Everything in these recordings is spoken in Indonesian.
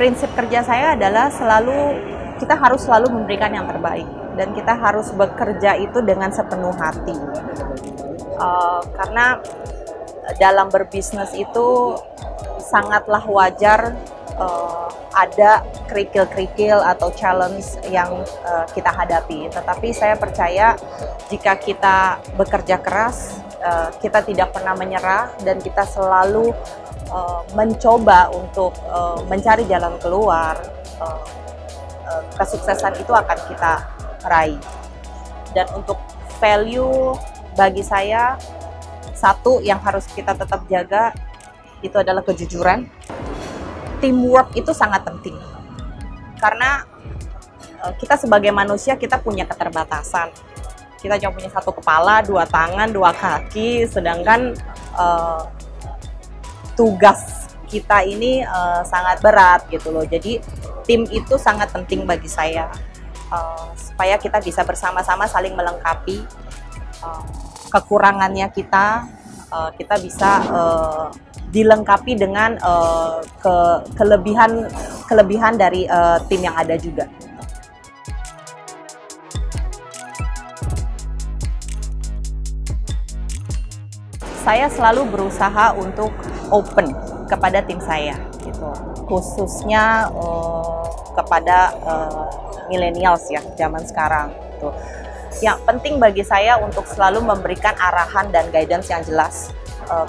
prinsip kerja saya adalah kita harus selalu memberikan yang terbaik dan kita harus bekerja itu dengan sepenuh hati. Karena dalam berbisnis itu sangatlah wajar ada kerikil-kerikil atau challenge yang kita hadapi. Tetapi saya percaya jika kita bekerja keras, kita tidak pernah menyerah dan kita selalu mencoba untuk mencari jalan keluar, kesuksesan itu akan kita raih. Dan untuk value bagi saya, satu yang harus kita tetap jaga itu adalah kejujuran. Teamwork itu sangat penting karena kita sebagai manusia kita punya keterbatasan. Kita cuma punya satu kepala, dua tangan, dua kaki, sedangkan tugas kita ini sangat berat gitu loh. Jadi tim itu sangat penting bagi saya supaya kita bisa bersama-sama saling melengkapi kekurangannya kita bisa dilengkapi dengan kelebihan dari tim yang ada juga. Saya selalu berusaha untuk open kepada tim saya, gitu. Khususnya kepada millennials ya zaman sekarang. Gitu. Yang penting bagi saya untuk selalu memberikan arahan dan guidance yang jelas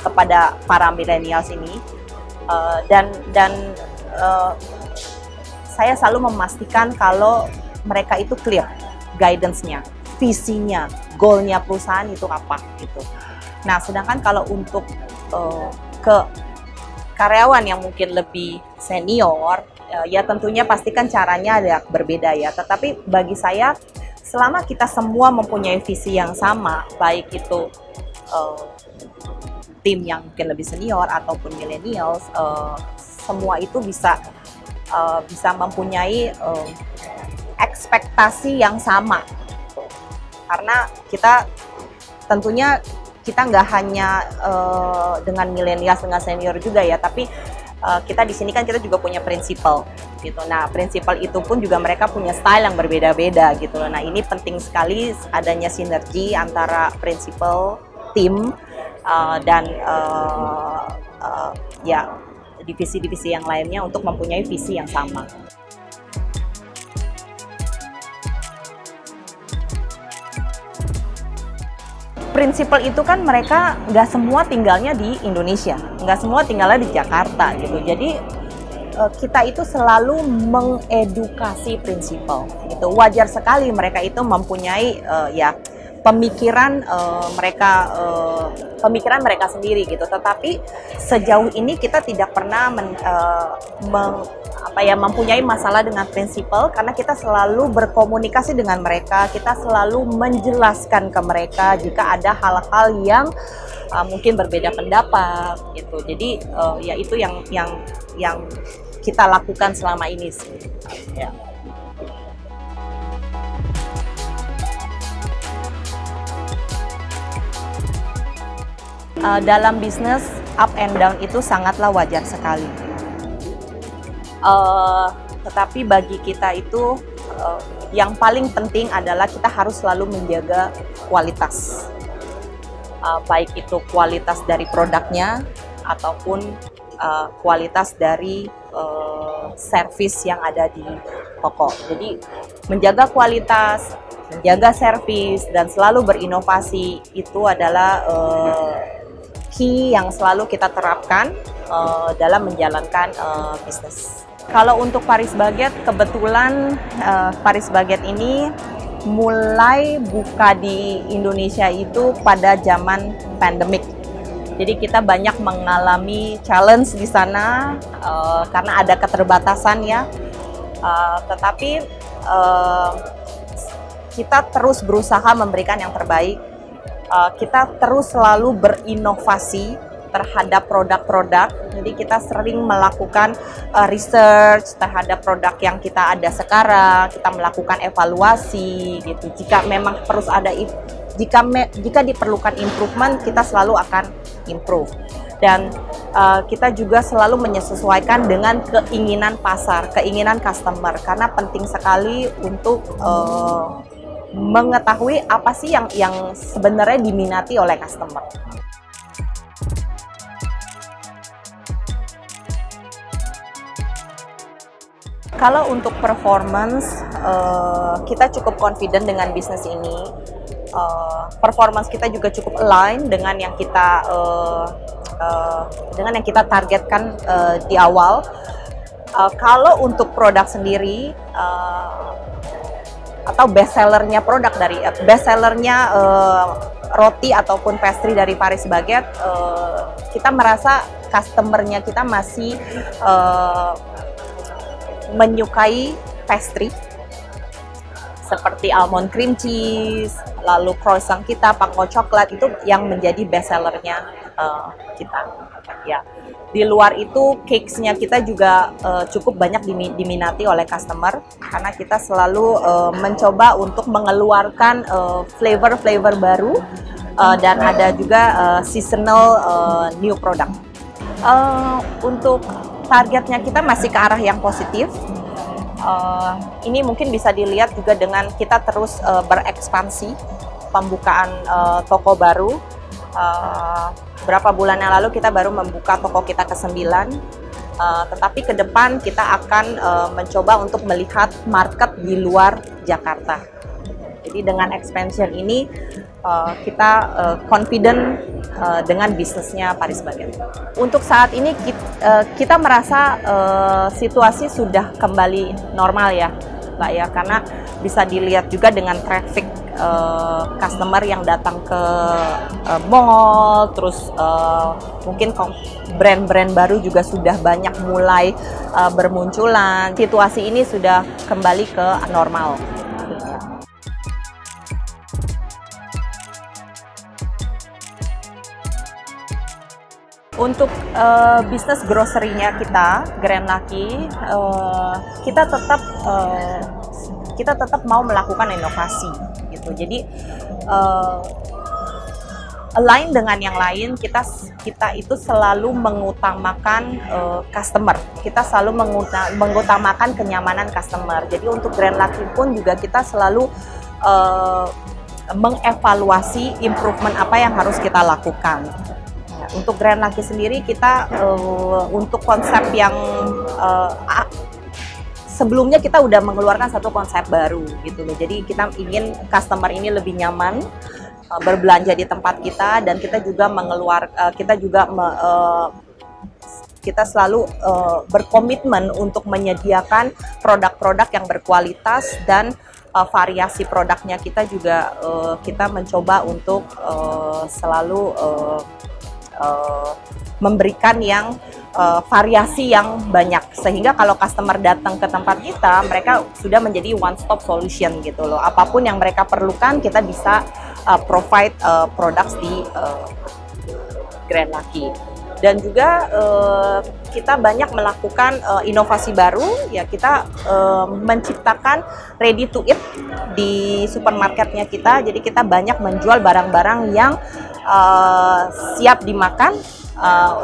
kepada para millennials ini, dan saya selalu memastikan kalau mereka itu clear guidance-nya, visinya, goal-nya perusahaan itu apa gitu. Nah, sedangkan kalau untuk ke karyawan yang mungkin lebih senior, ya tentunya pastikan caranya ada berbeda ya. Tetapi bagi saya, selama kita semua mempunyai visi yang sama, baik itu tim yang mungkin lebih senior ataupun millennials, semua itu bisa mempunyai ekspektasi yang sama. Karena kita tentunya kita nggak hanya dengan millennials, dengan senior juga ya, tapi kita di sini kan kita juga punya prinsipal gitu. Nah, prinsipal itu pun juga mereka punya style yang berbeda-beda gitu. Nah, ini penting sekali adanya sinergi antara prinsipal, tim, dan ya divisi-divisi yang lainnya untuk mempunyai visi yang sama. Prinsipal itu kan mereka nggak semua tinggalnya di Indonesia, nggak semua tinggalnya di Jakarta gitu. Jadi kita itu selalu mengedukasi prinsipal. Gitu. Wajar sekali mereka itu mempunyai ya pemikiran mereka sendiri gitu. Tetapi sejauh ini kita tidak pernah mempunyai masalah dengan prinsipal karena kita selalu berkomunikasi dengan mereka, kita selalu menjelaskan ke mereka jika ada hal-hal yang mungkin berbeda pendapat gitu. Jadi ya itu yang kita lakukan selama ini sih. Ya. Dalam bisnis up and down itu sangatlah wajar sekali. Tetapi bagi kita itu yang paling penting adalah kita harus selalu menjaga kualitas, baik itu kualitas dari produknya ataupun kualitas dari servis yang ada di toko. Jadi menjaga kualitas, menjaga servis dan selalu berinovasi itu adalah key yang selalu kita terapkan dalam menjalankan bisnis. Kalau untuk Paris Baguette, kebetulan Paris Baguette ini mulai buka di Indonesia itu pada zaman pandemik. Jadi kita banyak mengalami challenge di sana karena ada keterbatasan ya. Tetapi kita terus berusaha memberikan yang terbaik. Kita terus selalu berinovasi terhadap produk-produk. Jadi kita sering melakukan research terhadap produk yang kita ada sekarang. Kita melakukan evaluasi gitu. Jika memang jika diperlukan improvement, kita selalu akan improve. dan kita juga selalu menyesuaikan dengan keinginan pasar, keinginan customer, karena penting sekali untuk mengetahui apa sih yang sebenarnya diminati oleh customer. Kalau untuk performance, kita cukup confident dengan bisnis ini. Performance kita juga cukup align dengan yang kita targetkan di awal. Kalau untuk produk sendiri atau best sellernya roti ataupun pastry dari Paris Baguette, kita merasa customernya kita masih menyukai pastry seperti almond cream cheese, lalu croissant kita, pangko coklat, itu yang menjadi best sellernya kita. Ya, di luar itu cakes-nya kita juga cukup banyak diminati oleh customer, karena kita selalu mencoba untuk mengeluarkan flavor-flavor baru, dan ada juga seasonal new product. Untuk targetnya kita masih ke arah yang positif. Ini mungkin bisa dilihat juga dengan kita terus berekspansi, pembukaan toko baru. Berapa bulan yang lalu kita baru membuka toko kita ke-9, tetapi ke depan kita akan mencoba untuk melihat market di luar Jakarta. Jadi dengan expansion ini kita confident dengan bisnisnya Paris Baguette. Untuk saat ini kita merasa situasi sudah kembali normal ya, Mbak ya, karena bisa dilihat juga dengan traffic customer yang datang ke mall, terus mungkin brand-brand baru juga sudah banyak mulai bermunculan. Situasi ini sudah kembali ke normal. Untuk bisnis grocery-nya kita, Grand Lucky, kita tetap mau melakukan inovasi gitu. Jadi align dengan yang lain, kita itu selalu mengutamakan customer. Kita selalu mengutamakan kenyamanan customer. Jadi untuk Grand Lucky pun juga kita selalu mengevaluasi improvement apa yang harus kita lakukan. Untuk Grand Lucky sendiri kita untuk konsep yang sebelumnya kita udah mengeluarkan satu konsep baru gitu loh. Jadi kita ingin customer ini lebih nyaman berbelanja di tempat kita, dan kita juga kita selalu berkomitmen untuk menyediakan produk-produk yang berkualitas, dan variasi produknya kita juga kita mencoba untuk selalu memberikan yang variasi yang banyak, sehingga kalau customer datang ke tempat kita, mereka sudah menjadi one stop solution gitu loh. Apapun yang mereka perlukan, kita bisa provide products di Grand Lucky. Dan juga kita banyak melakukan inovasi baru, ya kita menciptakan ready to eat di supermarketnya kita. Jadi kita banyak menjual barang-barang yang siap dimakan,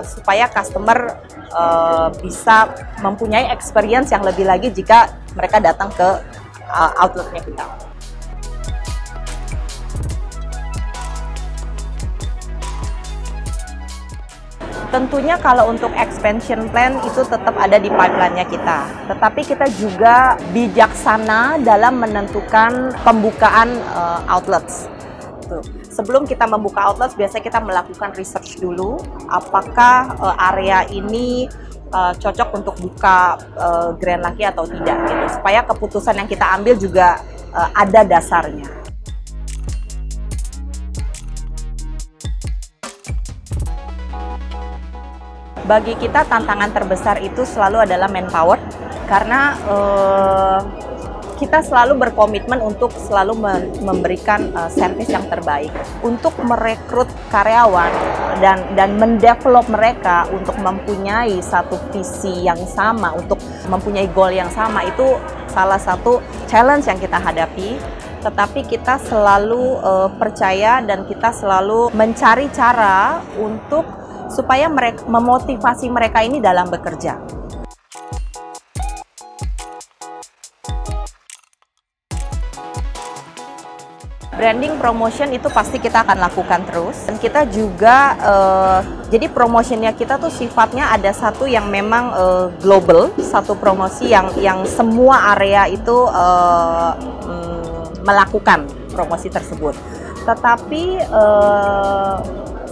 supaya customer bisa mempunyai experience yang lebih lagi jika mereka datang ke outletnya kita. Tentunya kalau untuk expansion plan itu tetap ada di pipeline-nya kita. Tetapi kita juga bijaksana dalam menentukan pembukaan outlets. Sebelum kita membuka outlets, biasanya kita melakukan research dulu, apakah area ini cocok untuk buka Grand Lucky atau tidak, gitu. Supaya keputusan yang kita ambil juga ada dasarnya. Bagi kita tantangan terbesar itu selalu adalah manpower, karena kita selalu berkomitmen untuk selalu memberikan servis yang terbaik. Untuk merekrut karyawan dan mendevelop mereka untuk mempunyai satu visi yang sama, untuk mempunyai goal yang sama, itu salah satu challenge yang kita hadapi. Tetapi kita selalu percaya dan kita selalu mencari cara untuk supaya mereka memotivasi mereka ini dalam bekerja. Branding promotion itu pasti kita akan lakukan terus, dan kita juga jadi promotionnya kita tuh sifatnya ada satu yang memang global, satu promosi yang semua area itu melakukan promosi tersebut. Tetapi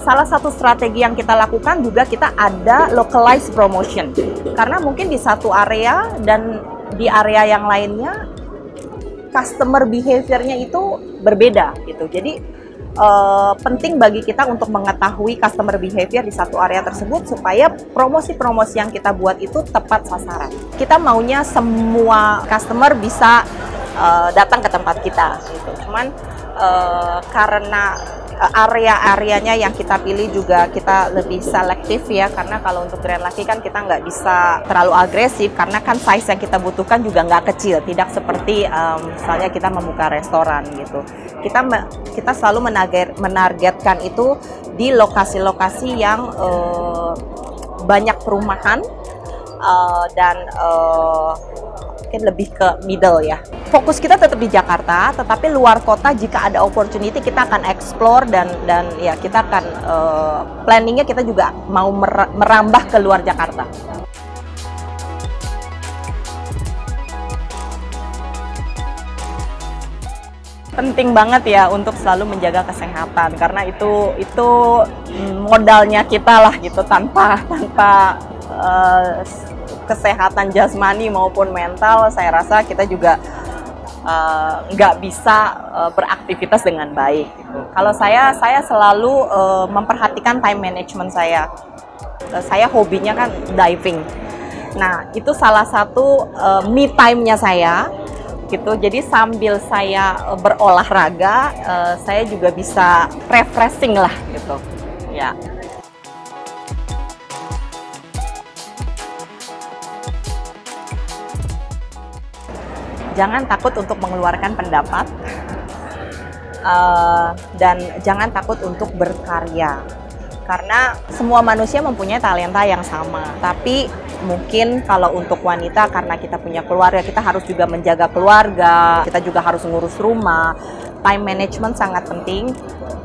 salah satu strategi yang kita lakukan juga kita ada localized promotion, karena mungkin di satu area dan di area yang lainnya customer behavior-nya itu berbeda gitu. Jadi penting bagi kita untuk mengetahui customer behavior di satu area tersebut supaya promosi-promosi yang kita buat itu tepat sasaran. Kita maunya semua customer bisa datang ke tempat kita gitu. Cuman karena area-areanya yang kita pilih juga kita lebih selektif ya, karena kalau untuk Grand Lucky kan kita nggak bisa terlalu agresif karena kan size yang kita butuhkan juga nggak kecil, tidak seperti misalnya kita membuka restoran gitu. Kita selalu menargetkan itu di lokasi-lokasi yang banyak perumahan dan mungkin lebih ke middle ya. Fokus kita tetap di Jakarta, tetapi luar kota jika ada opportunity kita akan explore dan ya kita akan planningnya kita juga mau merambah ke luar Jakarta. Penting banget ya untuk selalu menjaga kesehatan, karena itu modalnya kita lah gitu. Tanpa kesehatan jasmani maupun mental, saya rasa kita juga nggak bisa beraktivitas dengan baik gitu. Kalau saya selalu memperhatikan time management saya. Saya hobinya kan diving. Nah, itu salah satu me time-nya saya gitu. Jadi sambil saya berolahraga, saya juga bisa refreshing lah gitu. Ya. Jangan takut untuk mengeluarkan pendapat, dan jangan takut untuk berkarya. Karena semua manusia mempunyai talenta yang sama. Tapi mungkin kalau untuk wanita, karena kita punya keluarga, kita harus juga menjaga keluarga, kita juga harus ngurus rumah. Time management sangat penting.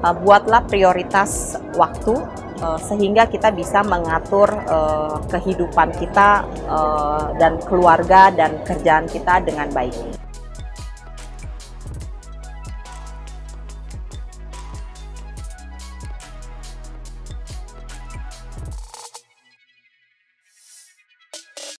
Buatlah prioritas waktu, sehingga kita bisa mengatur kehidupan kita dan keluarga dan kerjaan kita dengan baik.